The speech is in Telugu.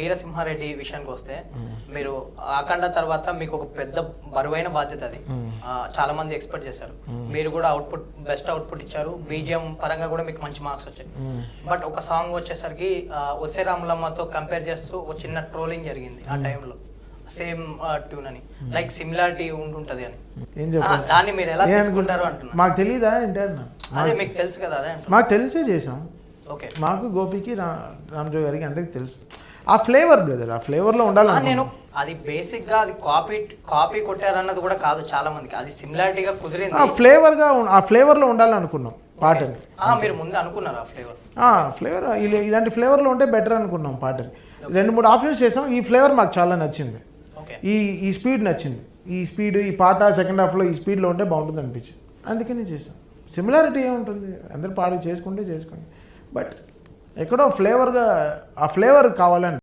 వీరసింహారెడ్డి విషయానికి వస్తే మీరు అఖండ తర్వాత మీకు ఒక పెద్ద బరువైన బాధ్యత అది. చాలా మంది ఎక్స్పెక్ట్ చేశారు, మీరు కూడా బెస్ట్ అవుట్పుట్ ఇచ్చారు, బీజిఎం పరంగా కూడా మీకు మంచి మార్క్స్ వచ్చాయి. బట్ ఒక సాంగ్ వచ్చేసరికి ఒసే రాములమ్మతో కంపేర్ చేస్తూ ఒక చిన్న ట్రోలింగ్ జరిగింది ఆ టైంలో, సేమ్ ట్యూన్ అని, లైక్ సిమిలారిటీ ఉంటుంటది అని. దాన్ని మీరు ఎలా తీసుకుంటారు అంటున్నారు. మాకు తెలియదా ఏంటి అన్న, అదే మీకు తెలుసు కదా, అదే మాకు తెలిసే చేసాం. ఓకే, మాకు గోపికి రామ్జో గారికి అందరికి తెలుసు ఆ ఫ్లేవర్ బ్రదర్, ఆ ఫ్లేవర్లో ఉండాలి. నేను అది బేసిక్ గా అది కాపీ కొట్టారన్నది కూడా కాదు, చాలా మందికి అది సిమిలారిటీగా కుదిరింది. ఆ ఫ్లేవర్లో ఉండాలనుకున్నాం పాటని. మీరు ముందు అనుకున్నారు ఫ్లేవర్ ఇలాంటి ఫ్లేవర్లో ఉంటే బెటర్ అనుకున్నాం పాటని. 2-3 ఆప్షన్స్ చేసాం, ఈ ఫ్లేవర్ మాకు చాలా నచ్చింది, ఈ స్పీడ్ నచ్చింది, ఈ స్పీడ్ ఈ పాట సెకండ్ హాఫ్లో ఈ స్పీడ్లో ఉంటే బాగుంటుంది అనిపించింది, అందుకని చేసాం. సిమిలారిటీ ఏముంటుంది, అందరు పాట చేసుకోండి, బట్ ఎక్కడో ఫ్లేవర్గా ఆ ఫ్లేవర్ కావాలని